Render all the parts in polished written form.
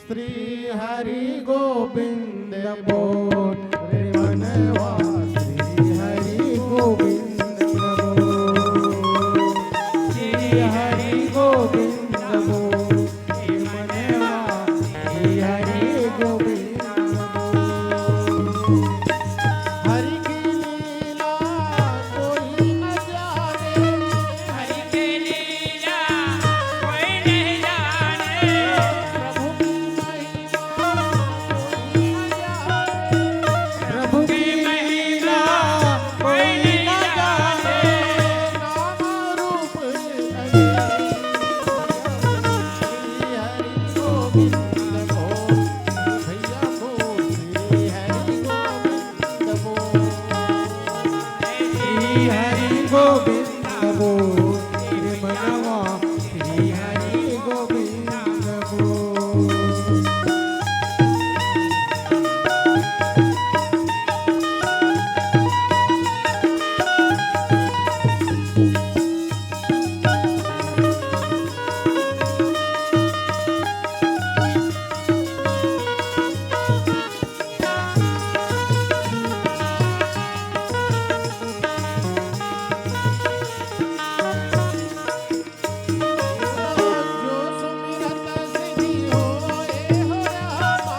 श्री हरि गोविंद बोल रे मनवा श्री हरि गोविंद बोल श्री हरि गोविंद बोल रे मनवा श्री हरि गोविंद बोल हरि की लीला कोई न जाने हरि की लीला कोई नहीं जाने प्रभु की महिमा कोई न जाने नाम रूप श्री हरि गोविंद बोल भैया बोल श्री हरि गोविंद बोल श्री हरि गोविंद बोल रे मनवा श्री हरि गोविंद बोल जो सुमिरत सिद्धि होए हो रामा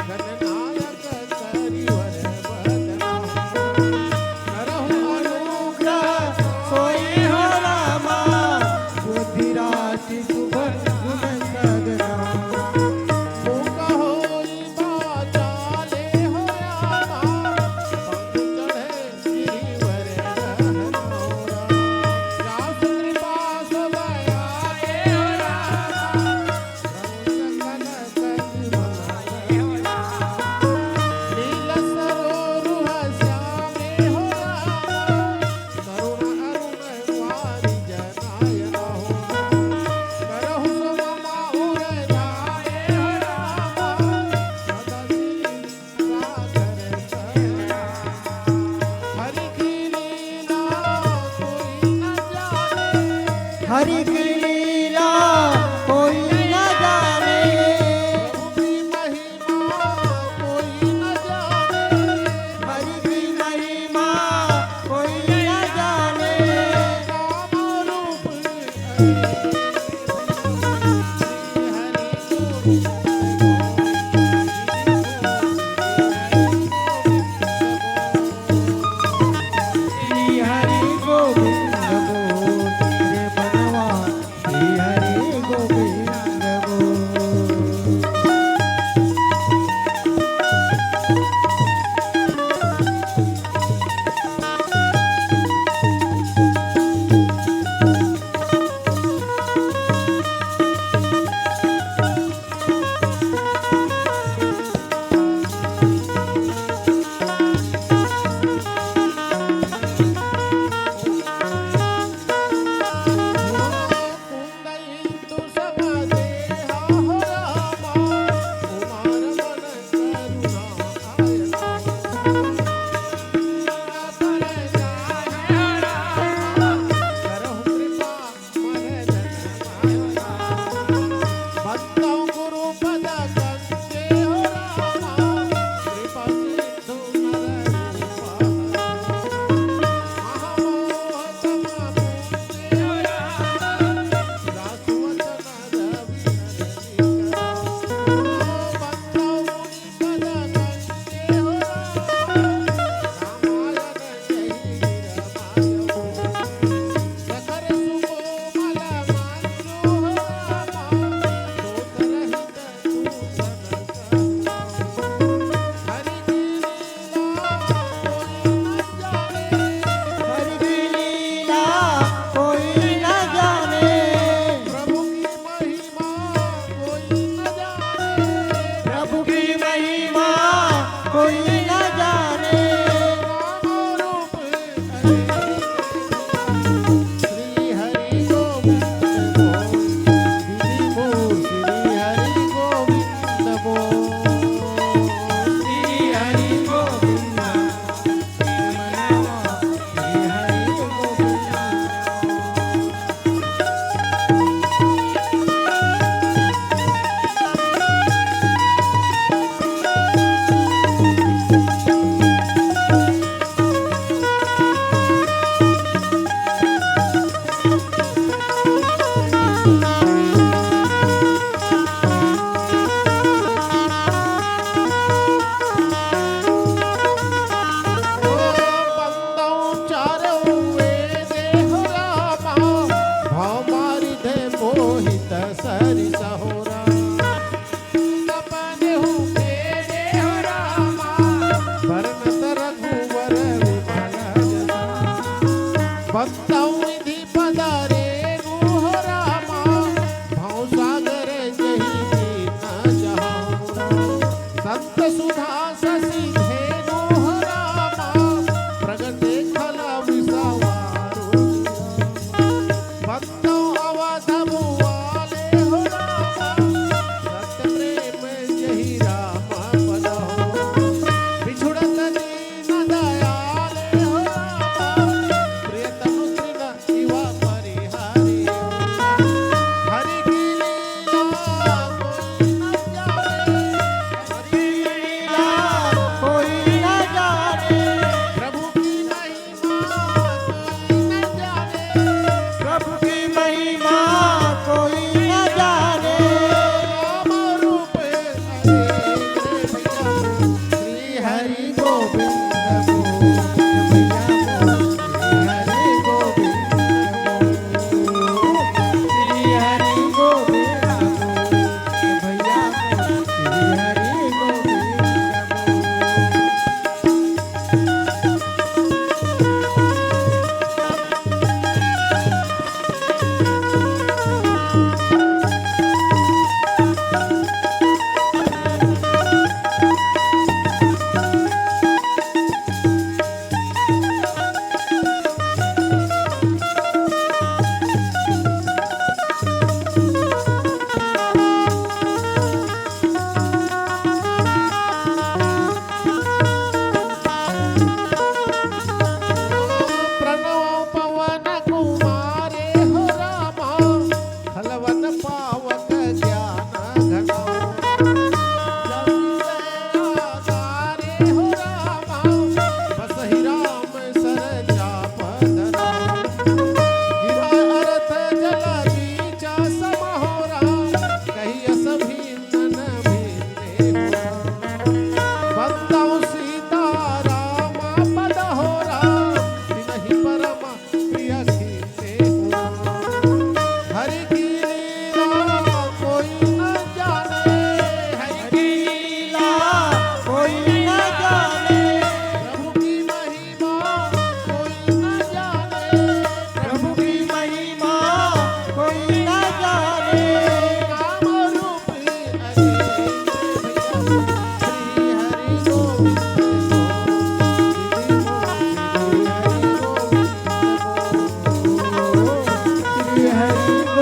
गणनायक करिवर बदना करहु अनुग्रह सोई हो रामा बुद्धि राशि सुभर गुण सदना मूक होई बाचाले हो रामा पंख चढ़े गिरिवर रहनोरा रास कृपा सब आए हो रामा सकल कल बनाए हो रामा नील सरोरुह श्यामे हो रामा करुण अरुण वारि जनाय हो करहु सुममा उर जाए हो रामा सदा सागर सया हरि की लीला कोई न जाने हरि की लीला कोई न जाने प्रभु की महिमा कोई न जाने हरि की महिमा कोई न जाने नाम रूप हरि श्री हरि गोविंद बोल रे बनवा श्री हरि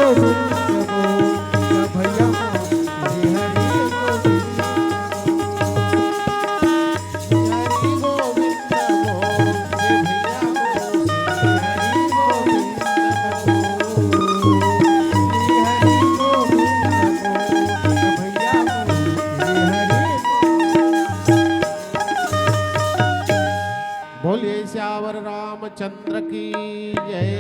गोविंद बोल भैया श्री हरि गोविंद हरि गोविंद बोल भैया श्री हरि गोविंद हरि गोविंद बोल भैया श्री हरि बोलिए श्यावर रामचंद्र की जय।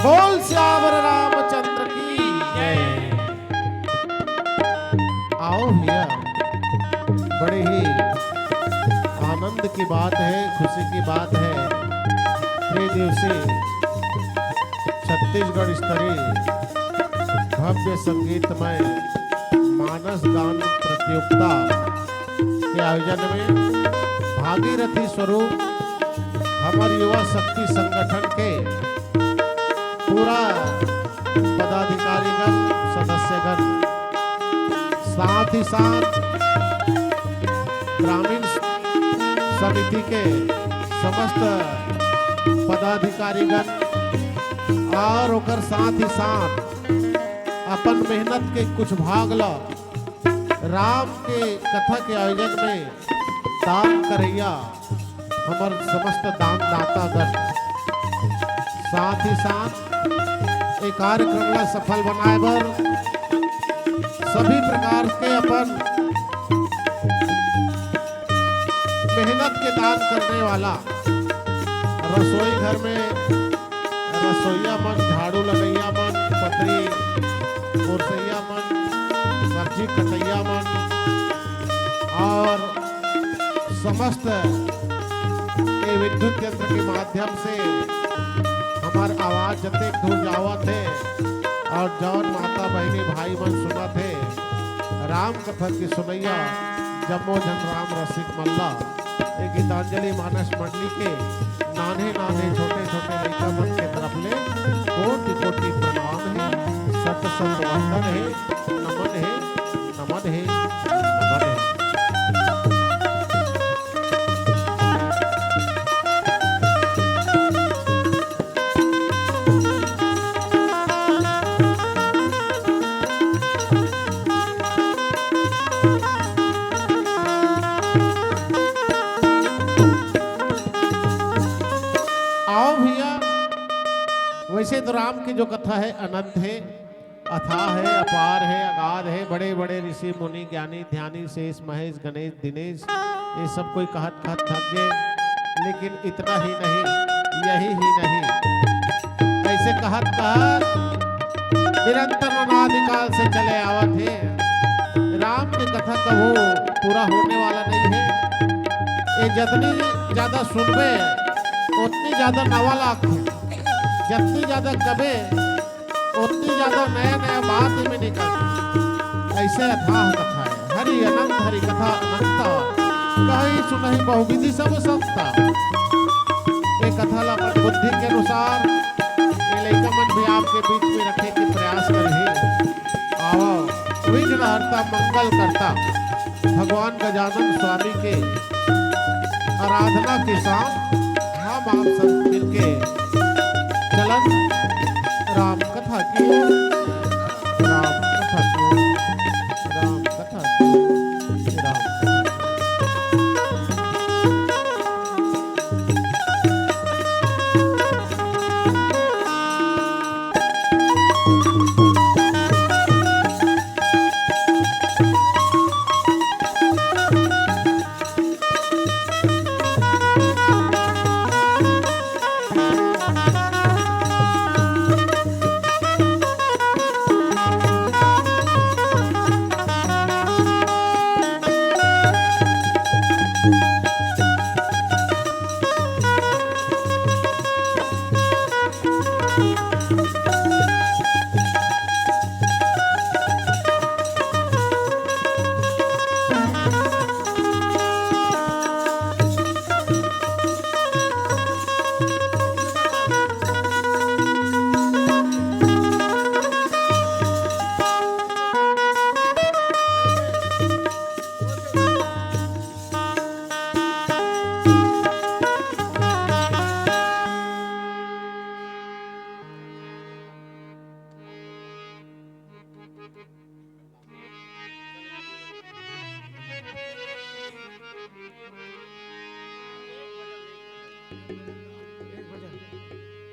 बोल श्यावर रामचंद्र की जय। आओ भैया, बड़े ही आनंद की बात है, खुशी की बात है। 3 दिवसीय छत्तीसगढ़ स्तरीय भव्य संगीतमय मानस गान प्रतियोगिता के आयोजन में भागीरथी स्वरूप हमारे युवा शक्ति संगठन के पूरा पदाधिकारीगण, सदस्यगण, साथ ही साथ ग्रामीण समिति के समस्त पदाधिकारीगण और ओकर साथ ही साथ अपन मेहनत के कुछ भाग ला राम के कथा के आयोजन में दान करैया हमार समस्त दानदातागण, साथ ही साथ ये कार्यक्रम ला सफल बनाए बर सभी प्रकार के अपन मेहनत के दान करने वाला रसोई घर में रसोईया मन, झाड़ू लगैया मन, पतरी कुर्सैया मन, सब्जी कटैया मन और समस्त ये विद्युत यंत्र के माध्यम से हमार आवाज जते दूर जावत है और जौन माता बहनी भाई मन सुनत है राम कथा की सुनैया जम्मो जन राम रसिक मल्ला एक गीतांजलि मानस मंडली के नाने नाने छोटे छोटे लड़का मन के तरफ ले कोटि कोटि प्रणाम है, सत सत वंदन है, नमन है, नमन है, नमन है। आओ भैया, वैसे तो राम की जो कथा है अनंत है, अथाह है, अपार है, अगाध है। बड़े बड़े ऋषि मुनि ज्ञानी ध्यानी शेष महेश गणेश दिनेश ये सब कोई कहत कहत थक गए, लेकिन इतना ही नहीं, यही ही नहीं, ऐसे कहत कहत निरंतर अनादिकाल से चले आवत है। राम की कथा कबू पूरा होने वाला नहीं है। ये जितनी ज्यादा सुनबे उतनी ज्यादा नवा लाख है, जितनी ज्यादा कबे उतनी ज्यादा नया नया बात में निकल। ऐसे अथाह कथा है, हरि अनंत हरि कथा अनंता, कहीं सुनहि बहुविधि सब संस्था। ये कथा ला अपन बुद्धि के अनुसार ये लइका मन भी आपके बीच में रखे के प्रयास करें हरता मंगल करता भगवान गजानन स्वामी के आराधना के साथ हम आप सब मिलके चलन राम कथा की ओर, राम कथा की ओर, राम कथा की ओर, राम कथा।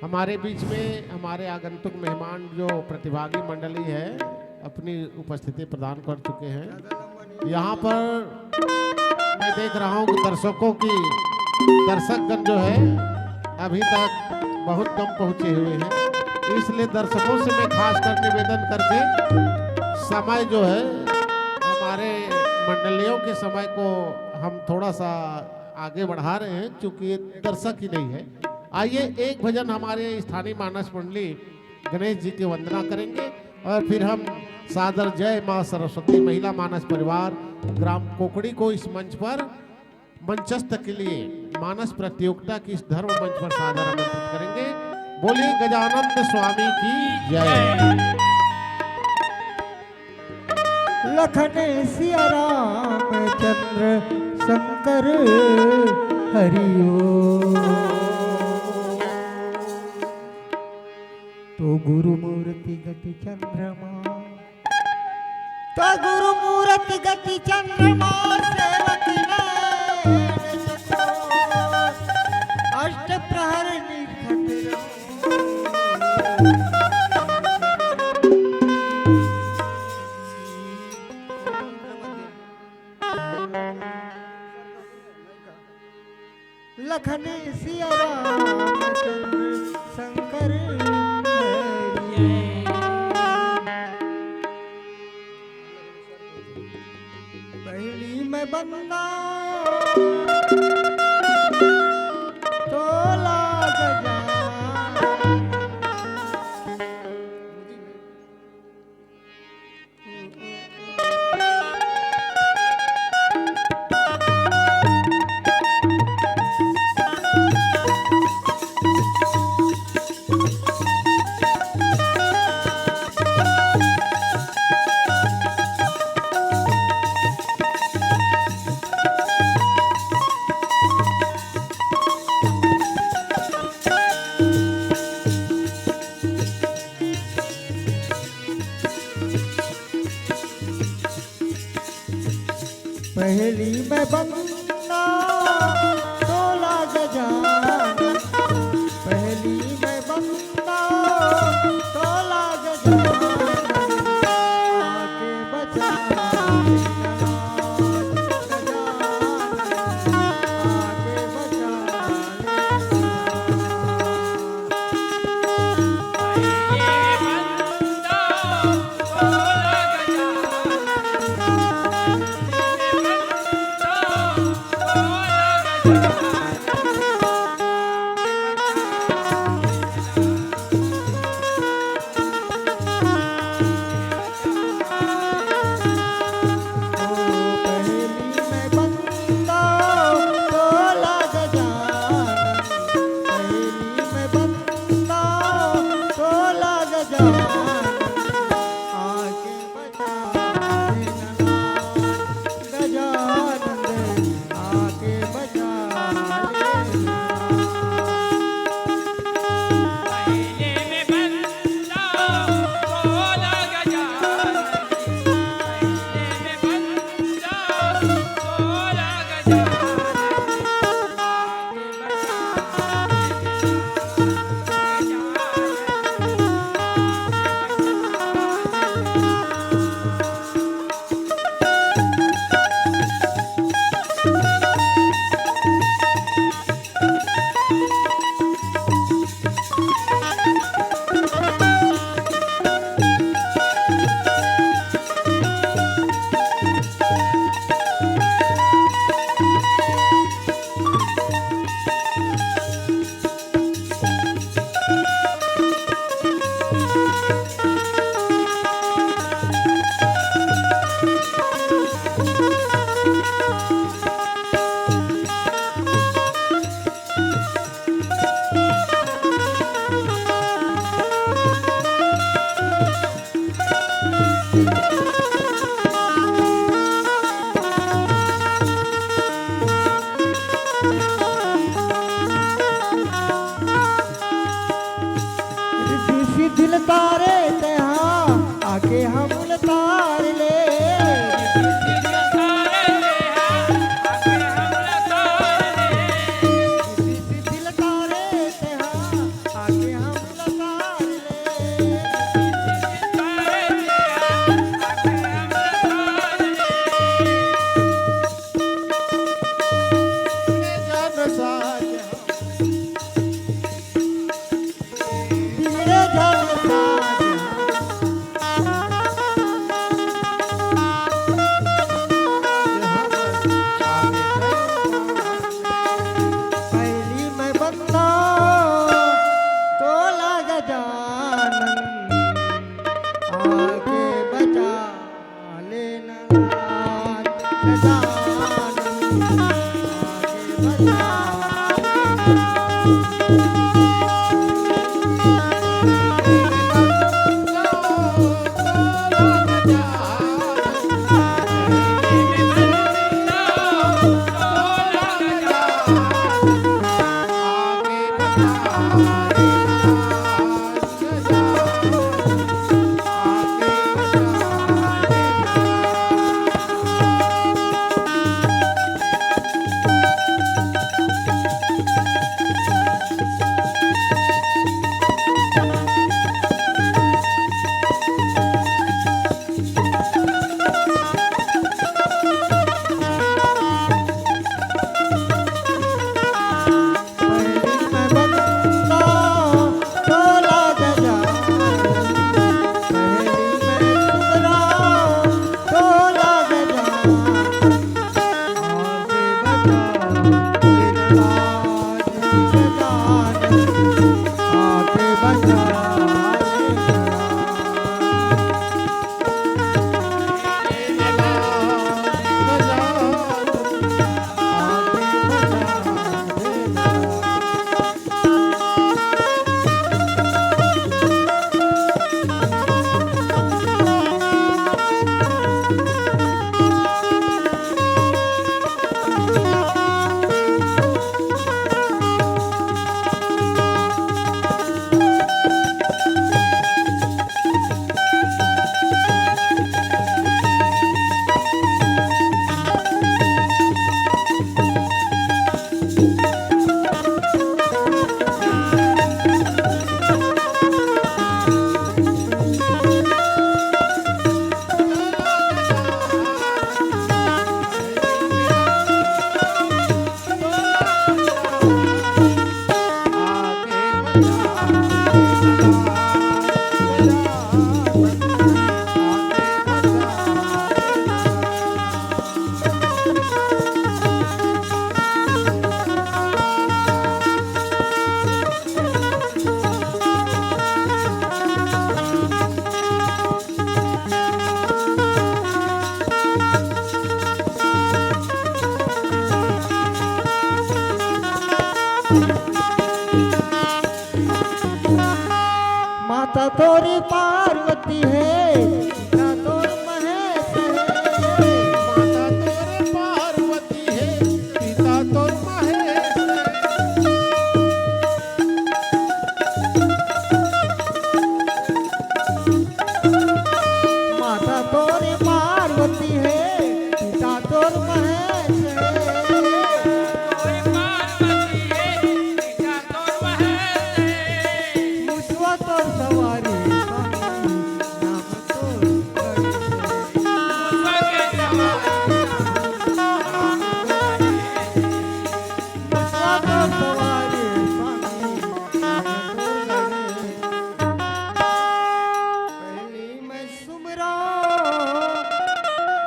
हमारे बीच में हमारे आगंतुक मेहमान जो प्रतिभागी मंडली है अपनी उपस्थिति प्रदान कर चुके हैं। यहाँ पर मैं देख रहा हूँ कि दर्शकों की दर्शकगण जो है अभी तक बहुत कम पहुँचे हुए हैं, इसलिए दर्शकों से मैं खास कर निवेदन करके समय जो है हमारे मंडलियों के समय को हम थोड़ा सा आगे बढ़ा रहे हैं, क्योंकि ये दर्शक ही नहीं है। आइए एक भजन हमारे स्थानीय मानस मंडली गणेश जी की वंदना करेंगे और फिर हम सादर जय मां सरस्वती महिला मानस परिवार ग्राम कोकड़ी को इस मंच पर मंचस्थ के लिए मानस प्रतियोगिता की इस धर्म मंच पर सादर आमंत्रित करेंगे। बोलिए गजानंद स्वामी की जय। लखन सिया राम चंद्र शंकर हरिओ, तो गुरु मूर्ति गति चंद्रमा, तो गुरु मूर्ति गति चंद्रमा सेवकी नैन चकोर, अष्ट प्रहर निखट लखन सिया राम चंद्र शंकर पहली में बंदा तोला पहली में बंदा तोला गजानन, पहली में बंदा तोला गजानन, आके बचा लेना गजानन, आके बचा बंदा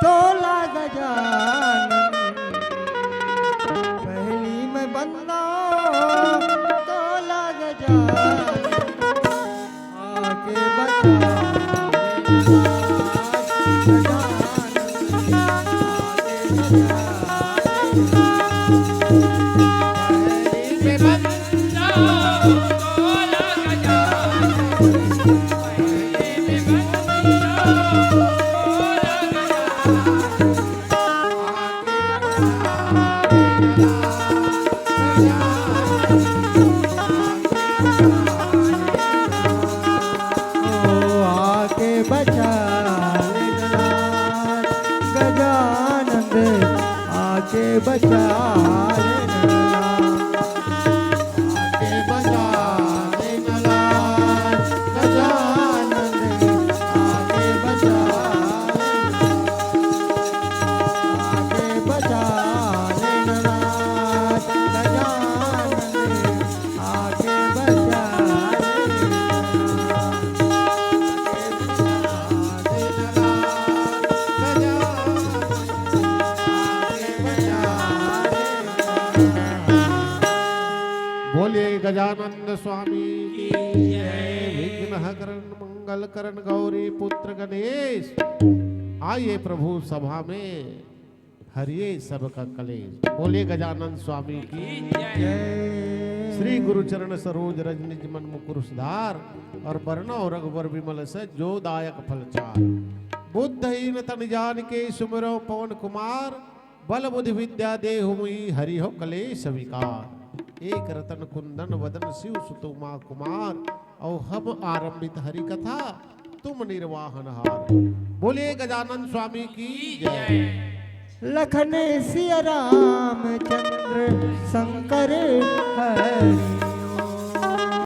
तोला गजानन पहली में बंदा तोला गजानन आके बचा के बंदा तोला गजानन पहले में बंदा तोला आके बचा गजानंद आके बचा आके बजा लेना लाज गजानंद आके बचा आके बचा गजानंद आके बचा बोलिए गजानंद स्वामी की जय। विघ्न हरण मंगल करण गौरी पुत्र गणेश। आइए प्रभु सभा में हरिये सबका कलेश। बोलिए गजानंद स्वामी की जय। श्री गुरुचरण सरोज रज निज मन मुकुर सुधार और वर्णो रघुवर विमल सज जो दायक फलचार। बुद्धहीन तन जान के सुमिरो पवन कुमार बल बुद्धि विद्या देहु मुहि हरि हो कलेश विकार। एक रतन कुंदन वदन शिव सुतुमा कुमार औ हम आरंभित हरि कथा तुम निर्वाहन हार। बोलिए गजानंद स्वामी की जय। लखन सिया रामचंद्र शंकर हरि